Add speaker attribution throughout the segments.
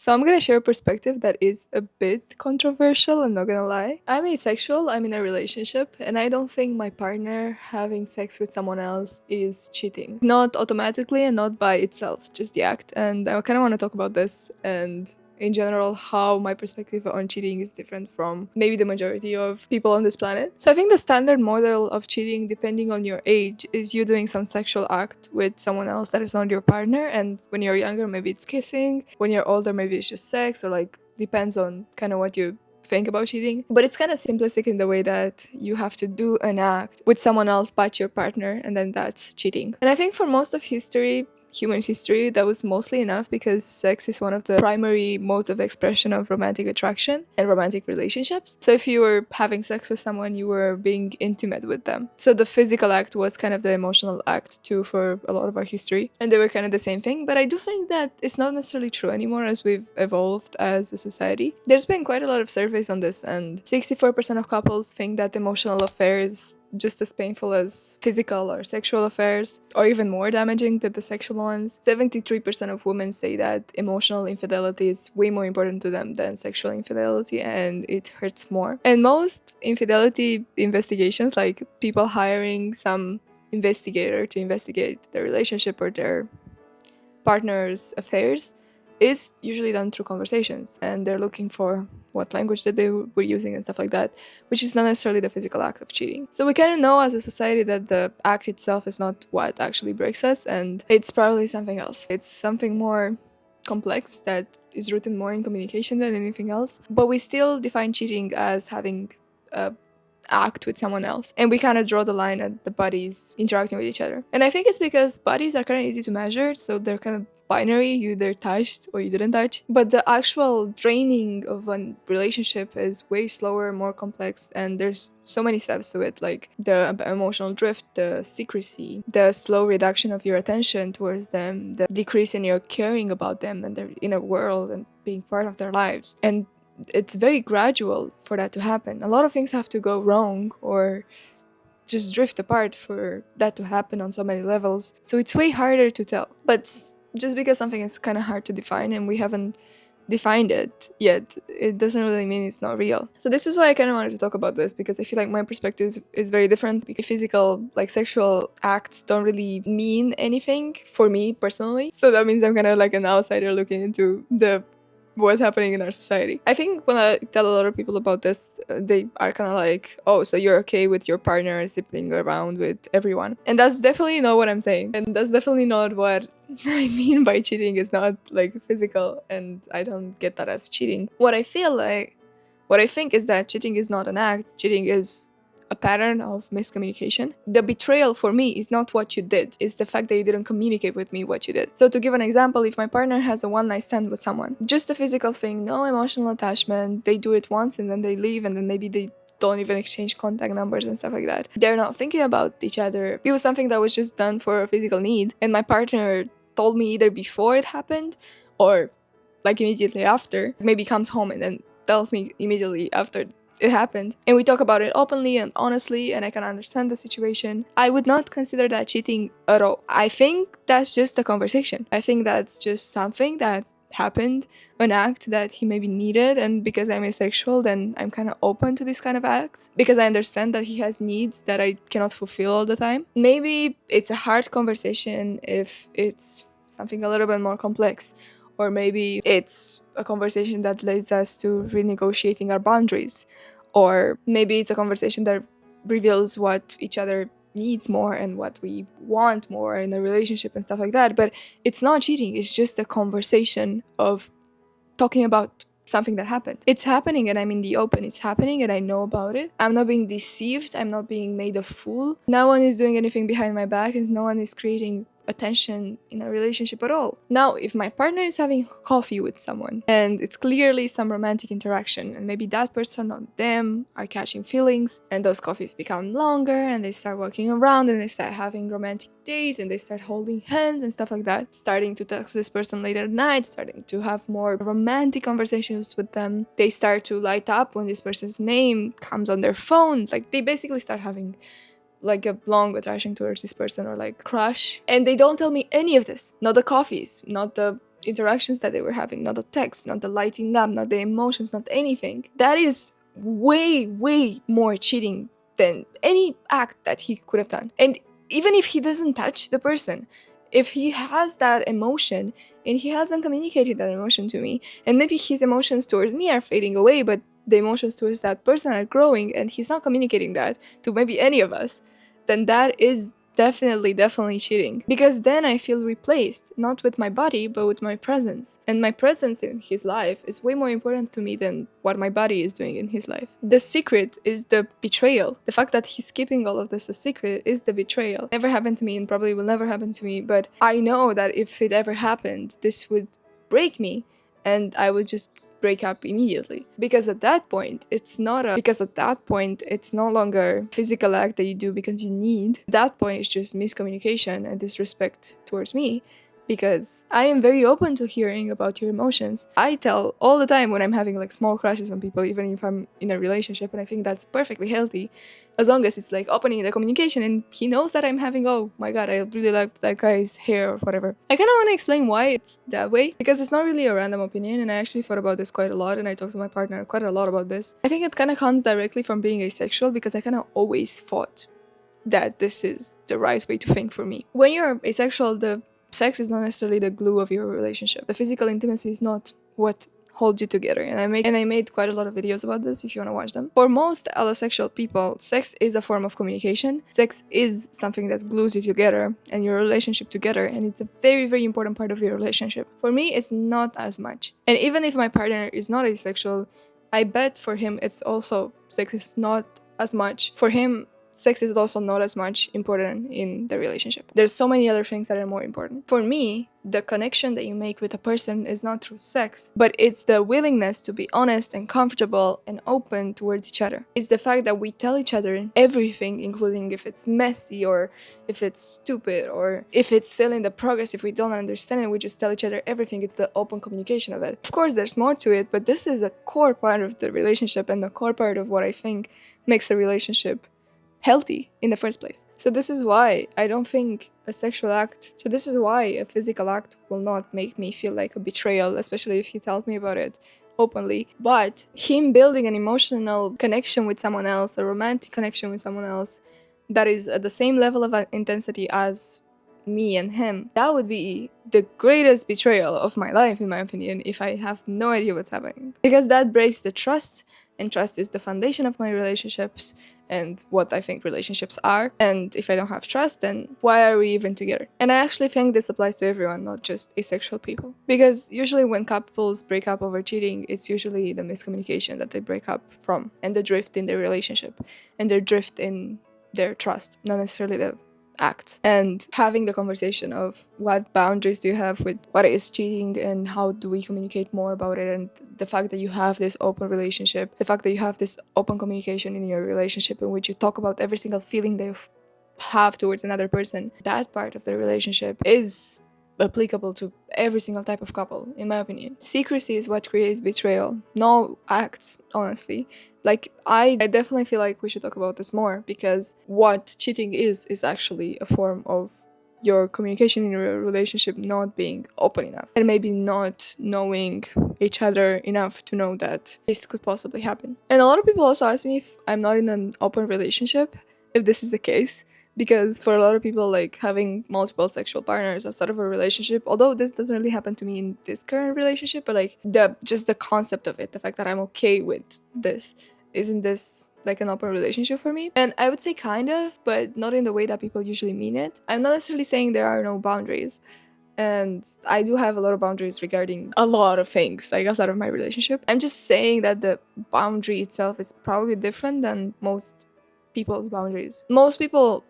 Speaker 1: So I'm gonna share a perspective that is a bit controversial, I'm not gonna lie. I'm asexual, I'm in a relationship, and I don't think my partner having sex with someone else is cheating. Not automatically and not by itself, just the act. And I kinda wanna talk about this and in general how my perspective on cheating is different from maybe the majority of people on this planet. So I think the standard model of cheating, depending on your age, is you doing some sexual act with someone else that is not your partner. And when you're younger, maybe it's kissing. When you're older, maybe it's just sex, or like depends on kind of what you think about cheating. But it's kind of simplistic in the way that you have to do an act with someone else but your partner, and then that's cheating. And I think for most of history, human history, that was mostly enough because sex is one of the primary modes of expression of romantic attraction and romantic relationships. So if you were having sex with someone, you were being intimate with them. So the physical act was kind of the emotional act too for a lot of our history, and they were kind of the same thing. But I do think that it's not necessarily true anymore as we've evolved as a society. There's been quite a lot of surveys on this, and 64% of couples think that emotional affairs just as painful as physical or sexual affairs, or even more damaging than the sexual ones. 73% of women say that emotional infidelity is way more important to them than sexual infidelity, and it hurts more. And most infidelity investigations, like people hiring some investigator to investigate their relationship or their partner's affairs, is usually done through conversations, and they're looking for what language that they were using and stuff like that, which is not necessarily the physical act of cheating. So we kind of know as a society that the act itself is not what actually breaks us, and it's probably something else. It's something more complex that is rooted more in communication than anything else. But we still define cheating as having a act with someone else, and we kind of draw the line at the bodies interacting with each other. And I think it's because bodies are kind of easy to measure, so they're kind of binary, you either touched or you didn't touch. But the actual draining of a relationship is way slower, more complex, and there's so many steps to it, like the emotional drift, the secrecy, the slow reduction of your attention towards them, the decrease in your caring about them and their inner world and being part of their lives. And it's very gradual for that to happen. A lot of things have to go wrong or just drift apart for that to happen on so many levels. So it's way harder to tell. But just because something is kind of hard to define and we haven't defined it yet, it doesn't really mean it's not real. So this is why I kind of wanted to talk about this, because I feel like my perspective is very different. Because physical, like sexual acts don't really mean anything for me personally. So that means I'm kind of like an outsider looking into what's happening in our society. I think when I tell a lot of people about this, they are kind of like, oh, so you're okay with your partner zipping around with everyone. And that's definitely not what I'm saying. And that's definitely not what I mean by cheating. Is not like physical, and I don't get that as cheating. What I think is that cheating is not an act. Cheating is a pattern of miscommunication. The betrayal for me is not what you did, it's the fact that you didn't communicate with me what you did. So to give an example, if my partner has a one-night stand with someone, just a physical thing, no emotional attachment, they do it once and then they leave, and then maybe they don't even exchange contact numbers and stuff like that. They're not thinking about each other. It was something that was just done for a physical need, and my partner told me either before it happened or like immediately after. Maybe comes home and then tells me immediately after it happened, and we talk about it openly and honestly, and I can understand the situation. I would not consider that cheating at all. I think that's just a conversation. I think that's just something that happened, an act that he maybe needed, and because I'm asexual, then I'm kind of open to these kind of acts because I understand that he has needs that I cannot fulfill all the time. Maybe it's a hard conversation if it's something a little bit more complex, or maybe it's a conversation that leads us to renegotiating our boundaries, or maybe it's a conversation that reveals what each other needs more and what we want more in a relationship and stuff like that. But it's not cheating, it's just a conversation of talking about something that happened. It's happening and I'm in the open. It's happening and I know about it. I'm not being deceived. I'm not being made a fool. No one is doing anything behind my back, and no one is creating attention in a relationship at all. Now, if my partner is having coffee with someone and it's clearly some romantic interaction, and maybe that person or them are catching feelings, and those coffees become longer and they start walking around and they start having romantic dates and they start holding hands and stuff like that, starting to text this person late at night, starting to have more romantic conversations with them, they start to light up when this person's name comes on their phone, like they basically start having like a long attraction towards this person or like crush, and they don't tell me any of this. Not the coffees, not the interactions that they were having, not the text, not the lighting up, not the emotions, not anything. That is way, way more cheating than any act that he could have done. And even if he doesn't touch the person, if he has that emotion and he hasn't communicated that emotion to me, and maybe his emotions towards me are fading away, but the emotions towards that person are growing, and he's not communicating that to maybe any of us, then that is definitely cheating. Because then I feel replaced, not with my body, but with my presence. And my presence in his life is way more important to me than what my body is doing in his life. The secret is the betrayal. The fact that he's keeping all of this a secret is the betrayal. Never happened to me and probably will never happen to me, but I know that if it ever happened, this would break me and I would just break up immediately. Because at that point, it's no longer physical act that you do because you need. At that point, it's just miscommunication and disrespect towards me. Because I am very open to hearing about your emotions. I tell all the time when I'm having like small crushes on people, even if I'm in a relationship, and I think that's perfectly healthy, as long as it's like opening the communication and he knows that I'm having, oh my god, I really liked that guy's hair or whatever. I kind of want to explain why it's that way, because it's not really a random opinion, and I actually thought about this quite a lot, and I talked to my partner quite a lot about this. I think it kind of comes directly from being asexual, because I kind of always thought that this is the right way to think for me. When you're asexual, the sex is not necessarily the glue of your relationship. The physical intimacy is not what holds you together. And I made quite a lot of videos about this if you want to watch them. For most allosexual people, sex is a form of communication. Sex is something that glues you together and your relationship together, and it's a very, very important part of your relationship. For me, it's not as much. And even if my partner is not asexual, I bet for him it's also, sex is not as much. For him, sex is also not as much important in the relationship. There's so many other things that are more important. For me, the connection that you make with a person is not through sex, but it's the willingness to be honest and comfortable and open towards each other. It's the fact that we tell each other everything, including if it's messy or if it's stupid or if it's still in the progress, if we don't understand it, we just tell each other everything. It's the open communication of it. Of course, there's more to it, but this is a core part of the relationship and the core part of what I think makes a relationship healthy in the first place. So this is why I don't think a sexual act, so this is why a physical act will not make me feel like a betrayal, especially if he tells me about it openly. But him building an emotional connection with someone else, a romantic connection with someone else that is at the same level of intensity as me and him, that would be the greatest betrayal of my life, in my opinion, if I have no idea what's happening. Because that breaks the trust, and trust is the foundation of my relationships and what I think relationships are. And if I don't have trust, then why are we even together? And I actually think this applies to everyone, not just asexual people. Because usually when couples break up over cheating, it's usually the miscommunication that they break up from, and the drift in their relationship, and their drift in their trust, not necessarily the act. And having the conversation of what boundaries do you have with what is cheating and how do we communicate more about it, and the fact that you have this open relationship, the fact that you have this open communication in your relationship in which you talk about every single feeling that you have towards another person, that part of the relationship is applicable to every single type of couple, in my opinion. Secrecy is what creates betrayal, no acts, honestly. Like, I definitely feel like we should talk about this more, because what cheating is actually a form of your communication in your relationship not being open enough, and maybe not knowing each other enough to know that this could possibly happen. And a lot of people also ask me if I'm not in an open relationship, if this is the case. Because for a lot of people, like, having multiple sexual partners outside of a relationship, although this doesn't really happen to me in this current relationship, but like just the concept of it, the fact that I'm okay with this, isn't this like an open relationship for me? And I would say kind of, but not in the way that people usually mean it. I'm not necessarily saying there are no boundaries. And I do have a lot of boundaries regarding a lot of things, like outside of my relationship. I'm just saying that the boundary itself is probably different than most people's boundaries. Most people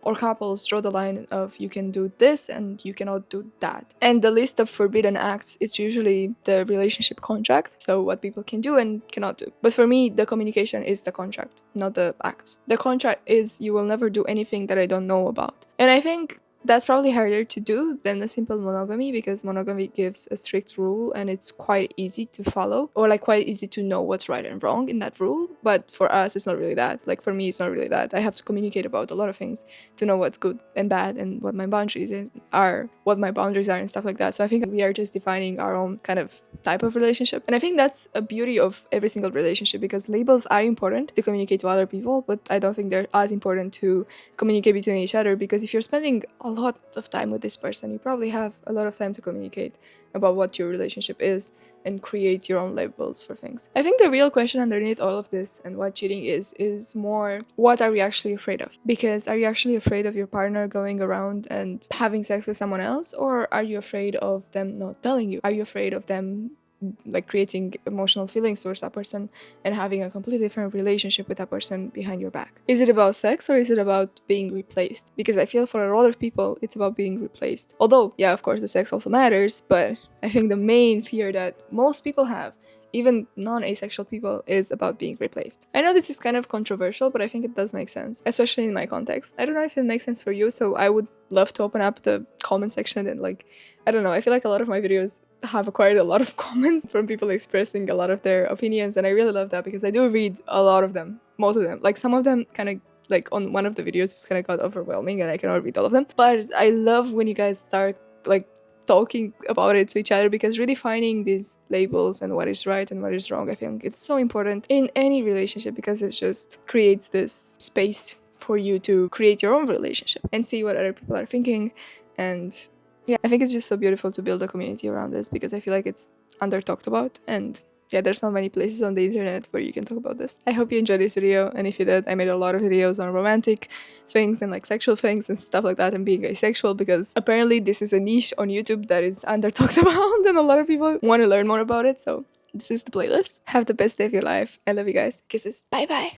Speaker 1: or couples draw the line of you can do this and you cannot do that. And the list of forbidden acts is usually the relationship contract, so what people can do and cannot do. But for me, the communication is the contract, not the acts. The contract is you will never do anything that I don't know about. And I think That's probably harder to do than a simple monogamy, because monogamy gives a strict rule and it's quite easy to follow, or like quite easy to know what's right and wrong in that rule. But for us, it's not really that. Like for me, it's not really that. I have to communicate about a lot of things to know what's good and bad and what my boundaries are and stuff like that. So I think we are just defining our own kind of type of relationship. And I think that's a beauty of every single relationship, because labels are important to communicate to other people, but I don't think they're as important to communicate between each other, because if you're spending a lot of time with this person, you probably have a lot of time to communicate about what your relationship is and create your own labels for things. I think the real question underneath all of this and what cheating is more, what are we actually afraid of? Because are you actually afraid of your partner going around and having sex with someone else, or are you afraid of them not telling you? Are you afraid of them like creating emotional feelings towards that person and having a completely different relationship with that person behind your back? Is it about sex, or is it about being replaced? Because I feel for a lot of people it's about being replaced. Although, yeah, of course the sex also matters, but I think the main fear that most people have, even non-asexual people, is about being replaced. I know this is kind of controversial, but I think it does make sense, especially in my context. I don't know if it makes sense for you, so I would love to open up the comment section and like, I don't know, I feel like a lot of my videos have acquired a lot of comments from people expressing a lot of their opinions, and I really love that because I do read a lot of them, most of them. Like some of them kind of, like on one of the videos, it's kind of got overwhelming and I cannot read all of them, but I love when you guys start like talking about it to each other, because really finding these labels and what is right and what is wrong, I think it's so important in any relationship, because it just creates this space for you to create your own relationship and see what other people are thinking. And yeah, I think it's just so beautiful to build a community around this, because I feel like it's under talked about, and yeah, there's not many places on the internet where you can talk about this. I hope you enjoyed this video, and if you did, I made a lot of videos on romantic things and like sexual things and stuff like that, and being asexual, because apparently this is a niche on YouTube that is under talked about and a lot of people want to learn more about it. So this is the playlist. Have the best day of your life. I love you guys. Kisses. Bye bye.